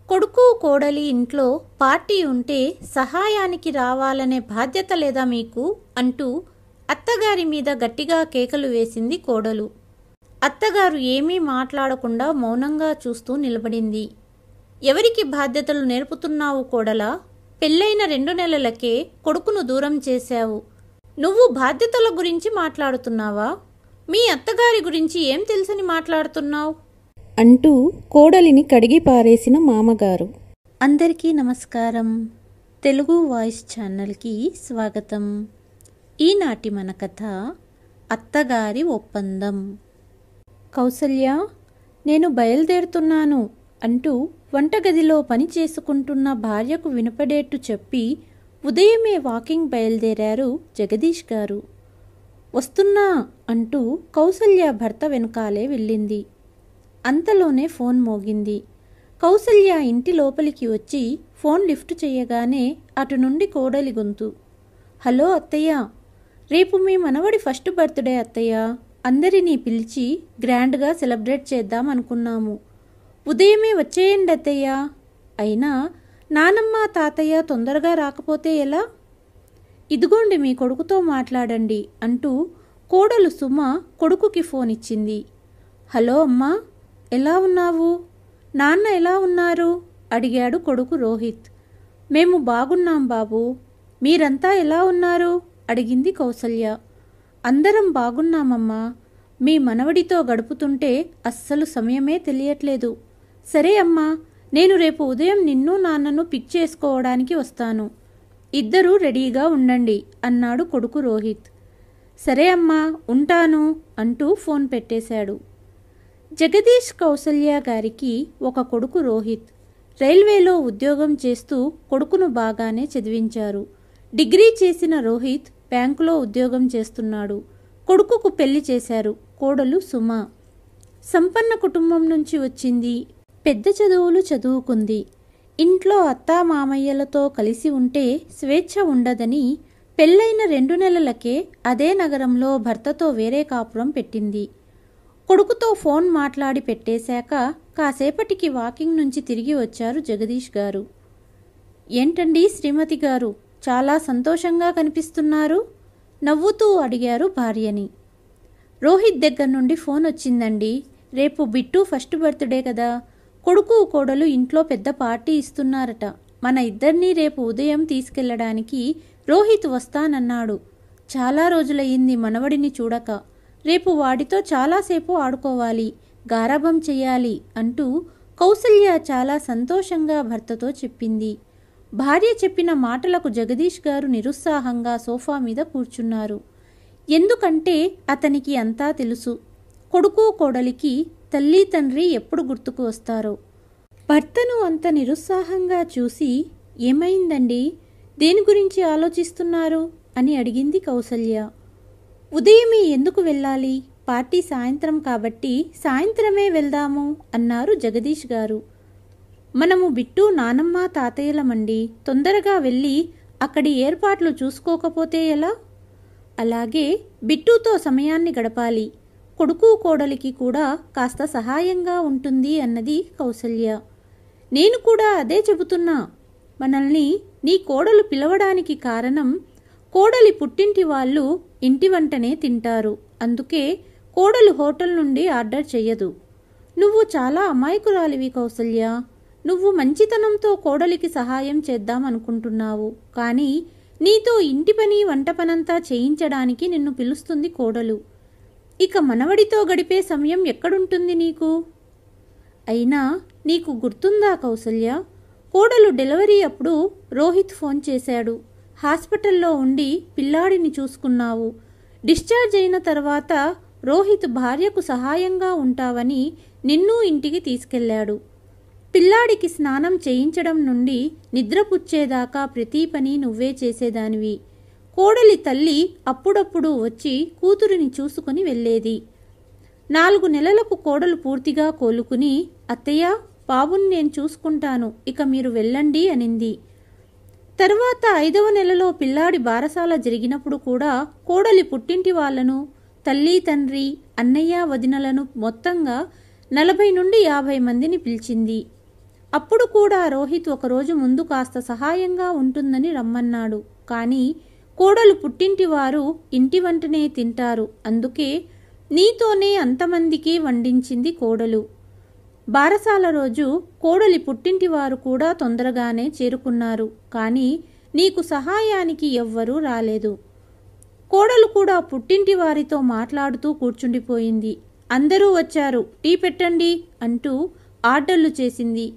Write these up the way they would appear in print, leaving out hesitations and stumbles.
కొడుకు కోడలి ఇంట్లో పార్టీ ఉంటే సహాయానికి రావాలనే బాధ్యత లేదా మీకు అంటూ అత్తగారి మీద గట్టిగా కేకలు వేసింది కోడలు. అత్తగారు ఏమీ మాట్లాడకుండా మౌనంగా చూస్తూ నిలబడింది. ఎవరికి బాధ్యతలు నేర్పుతున్నావు కోడలా? పెళ్ళైన 2 నెలలకే కొడుకును దూరం చేశావు. నువ్వు బాధ్యతల గురించి మాట్లాడుతున్నావా? మీ అత్తగారి గురించి ఏం తెలుసని మాట్లాడుతున్నావు అంటూ కోడలిని కడిగి పారేసిన మామగారు. అందరికీ నమస్కారం. తెలుగు వాయిస్ ఛానల్కి స్వాగతం. ఈనాటి మన కథ అత్తగారి ఒప్పందం. కౌసల్య, నేను బయలుదేరుతున్నాను అంటూ వంటగదిలో పని చేసుకుంటున్న భార్యకు వినపడేట్టు చెప్పి ఉదయమే వాకింగ్ బయలుదేరారు జగదీష్ గారు. వస్తున్నా అంటూ కౌసల్య భర్త వెనుకాలే వెళ్ళింది. అంతలోనే ఫోన్ మోగింది. కౌసల్య ఇంటి లోపలికి వచ్చి ఫోన్ లిఫ్ట్ చేయగానే అటు నుండి కోడలి గొంతు. హలో అత్తయ్య, రేపు మీ మనవడి ఫస్ట్ బర్త్డే అత్తయ్య. అందరినీ పిలిచి గ్రాండ్గా సెలబ్రేట్ చేద్దాం అనుకున్నాము. ఉదయమే వచ్చేయండి అత్తయ్య. అయినా నానమ్మ తాతయ్య తొందరగా రాకపోతే ఎలా? ఇదిగోండి మీ కొడుకుతో మాట్లాడండి అంటూ కోడలు సుమ కొడుకుకి ఫోన్ ఇచ్చింది. హలో అమ్మా, ఎలా ఉన్నావు? నాన్న ఎలా ఉన్నారు? అడిగాడు కొడుకు రోహిత్. మేము బాగున్నాం బాబు. మీరంతా ఎలా ఉన్నారు? అడిగింది కౌసల్య. అందరం బాగున్నామమ్మా. మీ మనవడితో గడుపుతుంటే అస్సలు సమయమే తెలియట్లేదు. సరే అమ్మా, నేను రేపు ఉదయం నిన్ను నాన్నను పిక్ చేసుకోవడానికి వస్తాను. ఇద్దరూ రెడీగా ఉండండి అన్నాడు కొడుకు రోహిత్. సరే అమ్మా, ఉంటాను అంటూ ఫోన్ పెట్టేశాడు. జగదీష్ కౌసల్య గారికి ఒక కొడుకు రోహిత్. రైల్వేలో ఉద్యోగం చేస్తూ కొడుకును బాగానే చదివించారు. డిగ్రీ చేసిన రోహిత్ బ్యాంకులో ఉద్యోగం చేస్తున్నాడు. కొడుకుకు పెళ్లి చేశారు. కోడలు సుమ సంపన్న కుటుంబం నుంచి వచ్చింది. పెద్ద చదువులు చదువుకుంది. ఇంట్లో అత్తా మామయ్యలతో కలిసి ఉంటే స్వేచ్ఛ ఉండదని పెళ్ళైన 2 నెలలకే అదే నగరంలో భర్తతో వేరే కాపురం పెట్టింది. కొడుకుతో ఫోన్ మాట్లాడి పెట్టేశాక కాసేపటికి వాకింగ్ నుంచి తిరిగి వచ్చారు జగదీష్ గారు. ఏంటండి శ్రీమతి గారు, చాలా సంతోషంగా కనిపిస్తున్నారు? నవ్వుతూ అడిగారు భార్యని. రోహిత్ దగ్గర నుండి ఫోన్ వచ్చిందండి. రేపు బిట్టు ఫస్ట్ బర్త్డే కదా. కొడుకు కోడలు ఇంట్లో పెద్ద పార్టీ ఇస్తున్నారట. మన ఇద్దరినీ రేపు ఉదయం తీసుకెళ్లడానికి రోహిత్ వస్తానన్నాడు. చాలా రోజులయ్యింది మనవడిని చూడక. రేపు వాడితో చాలాసేపు ఆడుకోవాలి, గారాబం చెయ్యాలి అంటూ కౌసల్య చాలా సంతోషంగా భర్తతో చెప్పింది. భార్య చెప్పిన మాటలకు జగదీష్ గారు నిరుత్సాహంగా సోఫా మీద కూర్చున్నారు. ఎందుకంటే అతనికి అంతా తెలుసు. కొడుకు కోడలికి తల్లి తండ్రి ఎప్పుడు గుర్తుకు వస్తారో. భర్తను అంత నిరుత్సాహంగా చూసి, ఏమైందండి, దేని గురించి ఆలోచిస్తున్నారు అని అడిగింది కౌసల్య. ఉదయమే ఎందుకు వెళ్ళాలి? పార్టీ సాయంత్రం కాబట్టి సాయంత్రమే వెళ్దాము అన్నారు జగదీష్ గారు. మనము బిట్టు నానమ్మ తాతయ్యలమండి. తొందరగా వెళ్ళి అక్కడి ఏర్పాట్లు చూసుకోకపోతే ఎలా? అలాగే బిట్టుతో సమయాన్ని గడపాలి. కొడుకు కోడలికి కూడా కాస్త సహాయంగా ఉంటుంది అన్నది కౌసల్య. నేను కూడా అదే చెబుతున్నా. మనల్ని నీ కోడలు పిలవడానికి కారణం, కోడలి పుట్టింటి వాళ్ళు ఇంటి వంటనే తింటారు. అందుకే కోడలు హోటల్ నుండి ఆర్డర్ చెయ్యదు. నువ్వు చాలా అమాయకురాలివి కౌసల్య. నువ్వు మంచితనంతో కోడలికి సహాయం చేద్దామనుకుంటున్నావు. కానీ నీతో ఇంటి పని వంట పనంతా చేయించడానికి నిన్ను పిలుస్తుంది కోడలు. ఇక మనవడితో గడిపే సమయం ఎక్కడుంటుంది నీకు? అయినా నీకు గుర్తుందా కౌసల్య, కోడలు డెలివరీ అప్పుడు రోహిత్ ఫోన్ చేశాడు. హాస్పిటల్లో ఉండి పిల్లాడిని చూసుకున్నావు. డిశ్చార్జ్ అయిన తర్వాత రోహిత్ భార్యకు సహాయంగా ఉంటావని నిన్ను ఇంటికి తీసుకెళ్లాడు. పిల్లాడికి స్నానం చేయించడం నుండి నిద్రపుచ్చేదాకా ప్రతి పని నువ్వే చేసేదానివి. కోడలి తల్లి అప్పుడప్పుడు వచ్చి కూతురిని చూసుకుని వెళ్ళేది. 4 నెలలకు కోడలు పూర్తిగా కోలుకుని, అత్తయ్య, బాబుని నేను చూసుకుంటాను, ఇక మీరు వెళ్ళండి అనింది. తర్వాత 5వ నెలలో పిల్లాడి బారసాల జరిగినప్పుడు కూడా కోడలి పుట్టింటి వాళ్లను, తల్లి తండ్రి, అన్నయ్య వదినలను మొత్తంగా 40 నుండి 50 మందిని పిలిచింది. అప్పుడు కూడా రోహిత్ ఒకరోజు ముందు కాస్త సహాయంగా ఉంటుందని రమ్మన్నాడు. కానీ కోడలు పుట్టింటివారు ఇంటి వంటనే తింటారు, అందుకే నీతోనే అంతమందికి వండించింది కోడలు. బారసాల రోజు కోడలి పుట్టింటివారు కూడా తొందరగానే చేరుకున్నారు. కానీ నీకు సహాయానికి ఎవ్వరూ రాలేదు. కోడలు కూడా పుట్టింటి వారితో మాట్లాడుతూ కూర్చుండిపోయింది. అందరూ వచ్చారు, టీ పెట్టండి అంటూ ఆర్డర్లు చేసింది.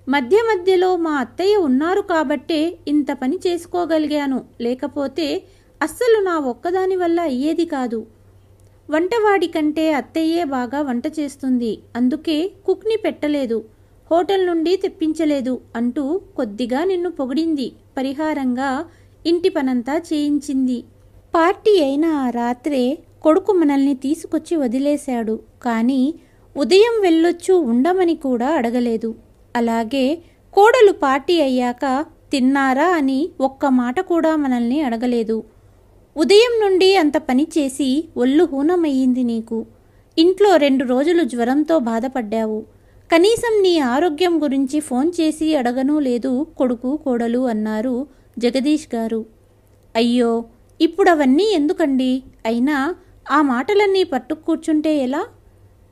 మధ్య మధ్యలో మా అత్తయ్య ఉన్నారు కాబట్టే ఇంత పని చేసుకోగలిగాను, లేకపోతే అస్సలు నా ఒక్కదాని వల్ల అయ్యేది కాదు. వంటవాడి కంటే అత్తయ్యే బాగా వంట చేస్తుంది, అందుకే కుక్ని పెట్టలేదు, హోటల్ నుండి తెప్పించలేదు అంటూ కొద్దిగా నిన్ను పొగిడింది. పరిహారంగా ఇంటి పనంతా చేయించింది. పార్టీ అయిన ఆ రాత్రే కొడుకు మనల్ని తీసుకొచ్చి వదిలేశాడు. కానీ ఉదయం వెళ్ళొచ్చు ఉండమని కూడా అడగలేదు. అలాగే కోడలు పార్టీ అయ్యాక తిన్నారా అని ఒక్క మాట కూడా మనల్ని అడగలేదు. ఉదయం నుండి అంత పని చేసి ఒళ్ళు హూనమయ్యింది నీకు. ఇంట్లో 2 రోజులు జ్వరంతో బాధపడ్డావు. కనీసం నీ ఆరోగ్యం గురించి ఫోన్ చేసి అడగనూ లేదు కొడుకు కోడలు అన్నారు జగదీష్ గారు. అయ్యో, ఇప్పుడవన్నీ ఎందుకండి? అయినా ఆ మాటలన్నీ పట్టు కూర్చుంటే ఎలా?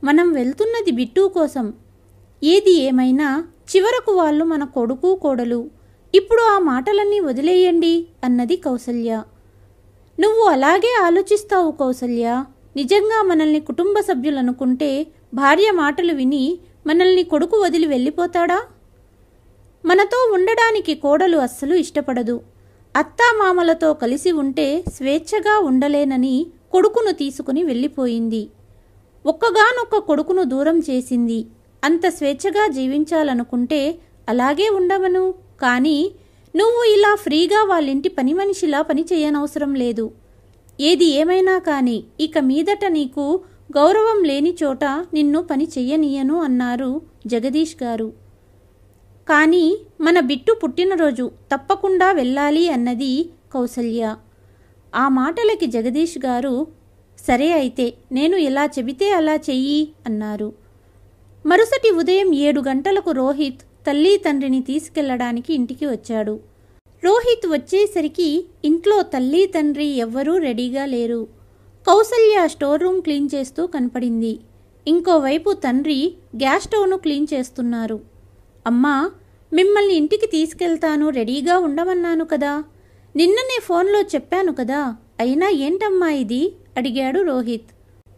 మనం వెళ్తున్నది బిట్టూ కోసం. ఏది ఏమైనా చివరకు వాళ్ళు మన కొడుకు కోడలు. ఇప్పుడు ఆ మాటలన్నీ వదిలేయండి అన్నది కౌసల్య. నువ్వు అలాగే ఆలోచిస్తావు కౌసల్య. నిజంగా మనల్ని కుటుంబ సభ్యులనుకుంటే భార్య మాటలు విని మనల్ని కొడుకు వదిలి వెళ్ళిపోతాడా? మనతో ఉండడానికి కోడలు అస్సలు ఇష్టపడదు. అత్తామామలతో కలిసి ఉంటే స్వేచ్ఛగా ఉండలేనని కొడుకును తీసుకుని వెళ్ళిపోయింది. ఒక్కగానొక్క కొడుకును దూరం చేసింది. అంత స్వేచ్ఛగా జీవించాలనుకుంటే అలాగే ఉండవను. కానీ నువ్వు ఇలా ఫ్రీగా వాళ్ళింటి పని మనిషిలా పని చేయనవసరం లేదు. ఏది ఏమైనా కానీ ఇక మీదట నీకు గౌరవం లేని చోట నిన్ను పని చెయ్యనీయను అన్నారు జగదీష్ గారు. కానీ మన బిట్టు పుట్టినరోజు, తప్పకుండా వెళ్ళాలి అన్నది కౌసల్య. ఆ మాటలకి జగదీష్ గారు, సరే అయితే నేను ఎలా చెబితే అలా చెయ్యి అన్నారు. మరుసటి ఉదయం 7 గంటలకు రోహిత్ తల్లి తండ్రిని తీసుకెళ్లడానికి ఇంటికి వచ్చాడు. రోహిత్ వచ్చేసరికి ఇంట్లో తల్లి తండ్రి ఎవ్వరూ రెడీగా లేరు. కౌసల్య స్టోర్ రూమ్ క్లీన్ చేస్తూ కనపడింది. ఇంకోవైపు తండ్రి గ్యాస్ స్టవ్ను క్లీన్ చేస్తున్నారు. అమ్మా, మిమ్మల్ని ఇంటికి తీసుకెళ్తాను, రెడీగా ఉండమన్నాను కదా, నిన్ననే ఫోన్లో చెప్పాను కదా, అయినా ఏంటమ్మా ఇది అడిగాడు రోహిత్.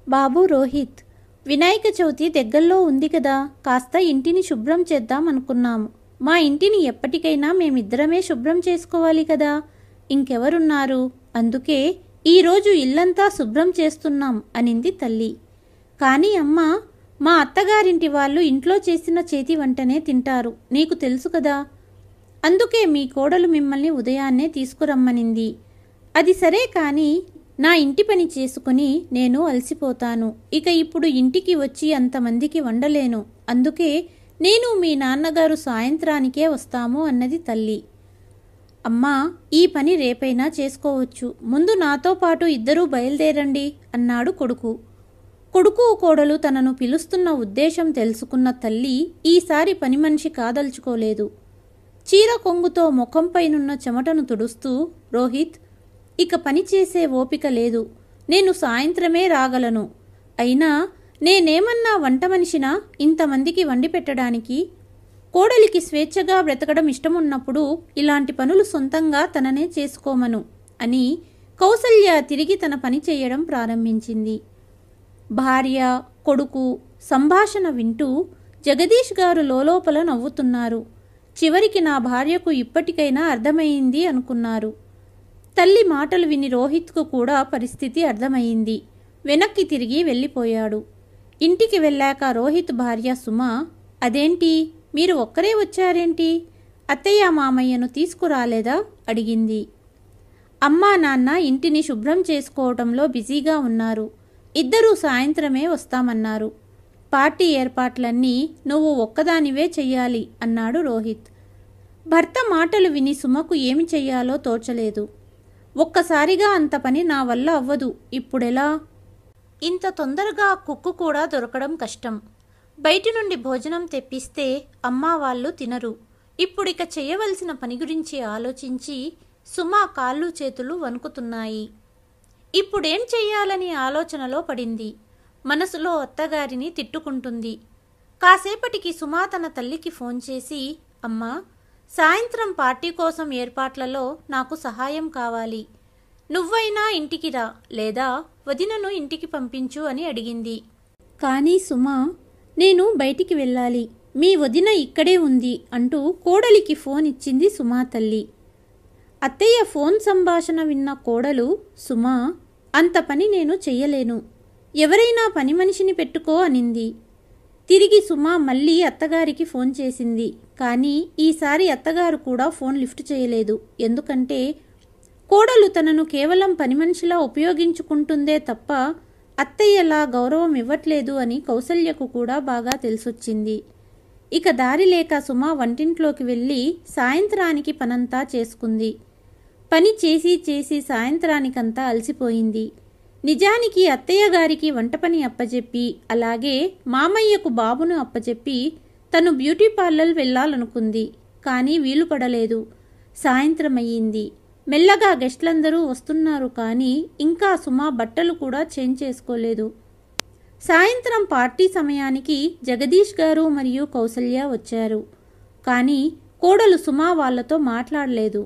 బాబు రోహిత్, వినాయక చవితి దగ్గరలో ఉంది కదా, కాస్త ఇంటిని శుభ్రం చేద్దాం అనుకున్నాము. మా ఇంటిని ఎప్పటికైనా మేమిద్దరమే శుభ్రం చేసుకోవాలి కదా, ఇంకెవరున్నారు? అందుకే ఈరోజు ఇల్లంతా శుభ్రం చేస్తున్నాం అనింది తల్లి. కానీ అమ్మా, మా అత్తగారింటి వాళ్ళు ఇంట్లో చేసిన చేతి వంటనే తింటారు, నీకు తెలుసు కదా. అందుకే మీ కోడలు మిమ్మల్ని ఉదయాన్నే తీసుకురమ్మనింది. అది సరే కానీ నా ఇంటి పని చేసుకుని నేను అలసిపోతాను. ఇక ఇప్పుడు ఇంటికి వచ్చి అంతమందికి వండలేను. అందుకే నేను మీ నాన్నగారు సాయంత్రానికే వస్తాము అన్నది తల్లి. అమ్మా, ఈ పని రేపైనా చేసుకోవచ్చు, ముందు నాతో పాటు ఇద్దరూ బయలుదేరండి అన్నాడు కొడుకు. కొడుకు కోడలు తనను పిలుస్తున్న ఉద్దేశం తెలుసుకున్న తల్లి ఈసారి పని మనిషి కాదలుచుకోలేదు. చీర కొంగుతో ముఖంపైనున్న చెమటను తుడుస్తూ, రోహిత్, ఇక పని చేసే ఓపిక లేదు, నేను సాయంత్రమే రాగలను. అయినా నేనేమన్నా వంట మనిషినా ఇంతమందికి వండి పెట్టడానికి? కోడలికి స్వేచ్ఛగా బ్రతకడం ఇష్టమున్నప్పుడు ఇలాంటి పనులు సొంతంగా తననే చేసుకోమను అని కౌసల్య తిరిగి తన పని చేయడం ప్రారంభించింది. భార్య కొడుకు సంభాషణ వింటూ జగదీష్ గారు లోలోపల నవ్వుతున్నారు. చివరికి నా భార్యకు ఇప్పటికైనా అర్థమైంది అనుకున్నారు. తల్లి మాటలు విని రోహిత్కు కూడా పరిస్థితి అర్థమైంది. వెనక్కి తిరిగి వెళ్ళిపోయాడు. ఇంటికి వెళ్ళాక రోహిత్ భార్య సుమ, అదేంటి మీరు ఒక్కరే వచ్చారేంటి, అత్తయ్య మామయ్యను తీసుకురాలేదా అడిగింది. అమ్మా నాన్న ఇంటిని శుభ్రం చేసుకోవటంలో బిజీగా ఉన్నారు, ఇద్దరూ సాయంత్రమే వస్తామన్నారు. పార్టీ ఏర్పాట్లన్నీ నువ్వు ఒక్కదానివే చెయ్యాలి అన్నాడు రోహిత్. భర్త మాటలు విని సుమకు ఏమి చెయ్యాలో తోచలేదు. ఒక్కసారిగా అంత పని నా వల్ల అవ్వదు, ఇప్పుడెలా? ఇంత తొందరగా కుక్కు కూడా దొరకడం కష్టం. బయటి నుండి భోజనం తెప్పిస్తే అమ్మా వాళ్ళు తినరు. ఇప్పుడిక చేయవలసిన పని గురించి ఆలోచించి సుమ కాళ్ళు చేతులు వణుకుతున్నాయి. ఇప్పుడేం చెయ్యాలని ఆలోచనలో పడింది. మనసులో అత్తగారిని తిట్టుకుంటుంది. కాసేపటికి సుమ తన తల్లికి ఫోన్ చేసి, అమ్మా, సాయంత్రం పార్టీ కోసం ఏర్పాట్లలో నాకు సహాయం కావాలి. నువ్వైనా ఇంటికి రా, లేదా వదినను ఇంటికి పంపించు అని అడిగింది. కానీ సుమ, నేను బయటికి వెళ్ళాలి, మీ వదిన ఇక్కడే ఉంది అంటూ కోడలికి ఫోన్ ఇచ్చింది సుమా తల్లి. అత్తయ్య ఫోన్ సంభాషణ విన్న కోడలు, సుమా, అంత పని నేను చెయ్యలేను, ఎవరైనా పని మనిషిని పెట్టుకో అనింది. తిరిగి సుమ మళ్ళీ అత్తగారికి ఫోన్ చేసింది. కానీ ఈసారి అత్తగారు కూడా ఫోన్ లిఫ్ట్ చేయలేదు. ఎందుకంటే కోడలు తనను కేవలం పని మనిషిలా ఉపయోగించుకుంటుందే తప్ప అత్తయ్యలా గౌరవం ఇవ్వట్లేదు అని కౌసల్యకు కూడా బాగా తెలిసొచ్చింది. ఇక దారి లేక సుమ వంటింట్లోకి వెళ్ళి సాయంత్రానికి పనంతా చేసుకుంది. పని చేసి చేసి సాయంత్రానికంతా అలసిపోయింది. నిజానికి అత్తయ్య గారికి వంట పని అప్పచెప్పి, అలాగే మామయ్యకు బాబును అప్పచెప్పి తను బ్యూటీ పార్లర్ వెళ్ళాలనుకుంది. కానీ వీలు పడలేదు. సాయంత్రం అయ్యింది. మెల్లగా గెస్ట్లందరూ వస్తున్నారు. కానీ ఇంకా సుమ బట్టలు కూడా చేంజ్ చేసుకోలేదు. సాయంత్రం పార్టీ సమయానికి జగదీష్ గారు మరియు కౌసల్య వచ్చారు. కానీ కోడలు సుమ వాళ్లతో మాట్లాడలేదు.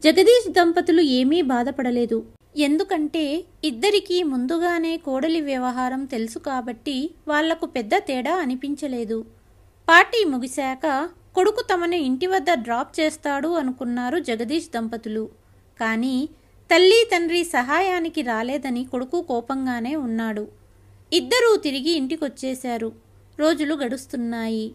జగదీష్ దంపతులు ఏమీ బాధపడలేదు. ఎందుకంటే ఇద్దరికీ ముందుగానే కోడలి వ్యవహారం తెలుసు కాబట్టి వాళ్లకు పెద్ద తేడా అనిపించలేదు. పార్టీ ముగిశాక కొడుకు తమను ఇంటి వద్ద డ్రాప్ చేస్తాడు అనుకున్నారు జగదీష్ దంపతులు. కానీ తల్లి తండ్రి సహాయానికి రాలేదని కొడుకు కోపంగానే ఉన్నాడు. ఇద్దరూ తిరిగి ఇంటికొచ్చేశారు. రోజులు గడుస్తున్నాయి.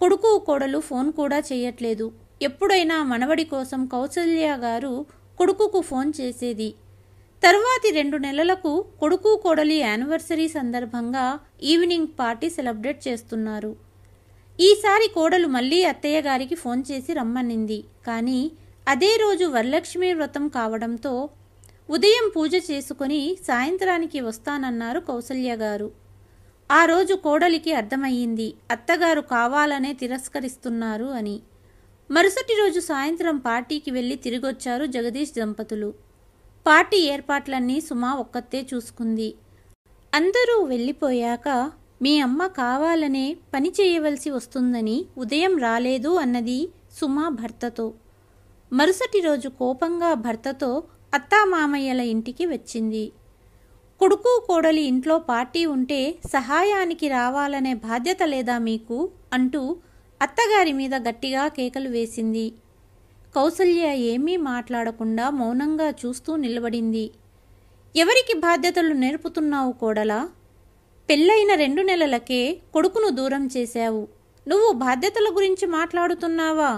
కొడుకు కోడలు ఫోన్ కూడా చేయట్లేదు. ఎప్పుడైనా మనవడి కోసం కౌసల్య గారు కొడుకుకు ఫోన్ చేసేది. తరువాతి 2 నెలలకు కొడుకు కోడలి యానివర్సరీ సందర్భంగా ఈవినింగ్ పార్టీ సెలబ్రేట్ చేస్తున్నారు. ఈసారి కోడలు మళ్ళీ అత్తయ్య గారికి ఫోన్ చేసి రమ్మనింది. కానీ అదే రోజు వరలక్ష్మి వ్రతం కావడంతో ఉదయం పూజ చేసుకుని సాయంత్రానికి వస్తానన్నారు కౌసల్య గారు. ఆ రోజు కోడలికి అర్థమయ్యింది అత్తగారు కావాలనే తిరస్కరిస్తున్నారు అని. మరుసటి రోజు సాయంత్రం పార్టీకి వెళ్లి తిరిగొచ్చారు జగదీష్ దంపతులు. పార్టీ ఏర్పాట్లన్నీ సుమ ఒక్కతే చూసుకుంది. అందరూ వెళ్ళిపోయాక మీ అమ్మ కావాలనే పని చేయవలసి వస్తుందని ఉదయం రాలేదు అన్నది సుమ భర్తతో. మరుసటి రోజు కోపంగా భర్తతో అత్తామామయ్యల ఇంటికి వచ్చింది. కొడుకు కోడలి ఇంట్లో పార్టీ ఉంటే సహాయానికి రావాలనే బాధ్యత లేదా మీకు అంటూ అత్తగారి మీద గట్టిగా కేకలు వేసింది. కౌసల్య ఏమీ మాట్లాడకుండా మౌనంగా చూస్తూ నిలబడింది. ఎవరికి బాధ్యతలు నేర్పుతున్నావు కోడలా? పెళ్ళైన 2 నెలలకే కొడుకును దూరం చేశావు. నువ్వు బాధ్యతల గురించి మాట్లాడుతున్నావా?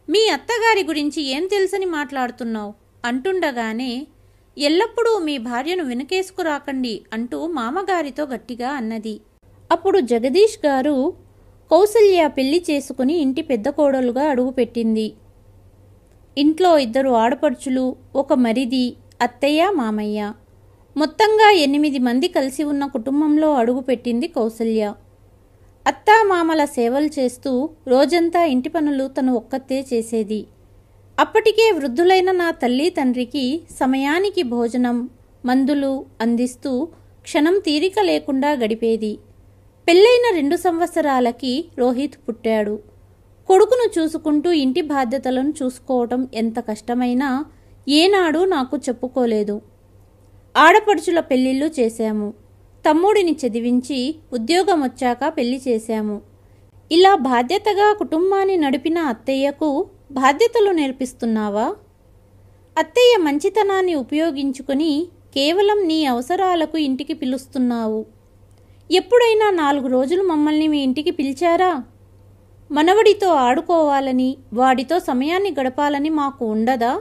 మీ అత్తగారి గురించి ఏం తెలుసని మాట్లాడుతున్నావు అంటుండగానే ఎల్లప్పుడూ మీ భార్యను వెనకేసుకురాకండి అంటూ మామగారితో గట్టిగా అన్నది. అప్పుడు జగదీష్ గారు కౌసల్య పెళ్లి చేసుకుని ఇంటి పెద్ద కోడలుగా అడుగుపెట్టింది. ఇంట్లో 2 ఆడపడుచులు, ఒక మరిది, అత్తయ్య, మామయ్య, మొత్తంగా 8 మంది కలిసి ఉన్న కుటుంబంలో అడుగుపెట్టింది కౌసల్య. అత్తామామల సేవలు చేస్తూ రోజంతా ఇంటి పనులు తను ఒక్కతే చేసేది. అప్పటికే వృద్ధులైన నా తల్లి తండ్రికి సమయానికి భోజనం, మందులు అందిస్తూ క్షణం తీరిక లేకుండా గడిపేది. పెళ్ళైన 2 సంవత్సరాలకి రోహిత్ పుట్టాడు. కొడుకును చూసుకుంటూ ఇంటి బాధ్యతలను చూసుకోవటం ఎంత కష్టమైనా ఏనాడు నాకు చెప్పుకోలేదు. ఆడపడుచుల పెళ్లిళ్ళు చేశాము. తమ్ముడిని చదివించి ఉద్యోగం వచ్చాక పెళ్లి చేశాము. ఇలా బాధ్యతగా కుటుంబాన్ని నడిపిన అత్తయ్యకు బాధ్యతలు నేర్పిస్తున్నావా? అత్తయ్య మంచితనాన్ని ఉపయోగించుకుని కేవలం నీ అవసరాలకు ఇంటికి పిలుస్తున్నావు. ఎప్పుడైనా 4 రోజులు మమ్మల్ని మీ ఇంటికి పిలిచారా? మనవడితో ఆడుకోవాలని, వాడితో సమయాన్ని గడపాలని మాకు ఉండదా?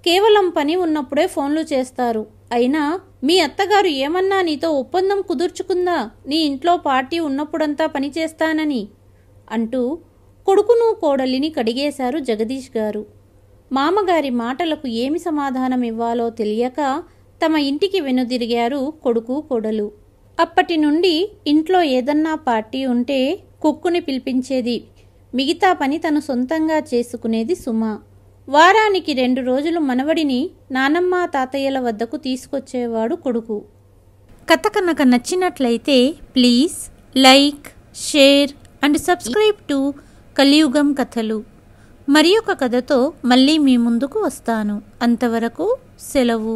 కేవలం పని ఉన్నప్పుడే ఫోన్లు చేస్తారు. అయినా మీ అత్తగారు ఏమన్నా నీతో ఒప్పందం కుదుర్చుకుందా నీ ఇంట్లో పార్టీ ఉన్నప్పుడంతా పని చేస్తానని అంటూ కొడుకును కోడలిని కడిగేశారు జగదీష్ గారు. మామగారి మాటలకు ఏమి సమాధానం ఇవ్వాలో తెలియక తమ ఇంటికి వెనుదిరిగారు కొడుకు కోడలు. అప్పటి నుండి ఇంట్లో ఏదన్నా పార్టీ ఉంటే కుక్కుని పిలిపించేది. మిగతా పని తను సొంతంగా చేసుకునేది సుమ. వారానికి 2 రోజులు మనవడిని నానమ్మ తాతయ్యల వద్దకు తీసుకొచ్చేవాడు కొడుకు. కథ కనుక నచ్చినట్లయితే please like, share and subscribe to కలియుగం కథలు. మరి ఒక కథతో మళ్ళీ మీ ముందుకు వస్తాను. అంతవరకు సెలవు.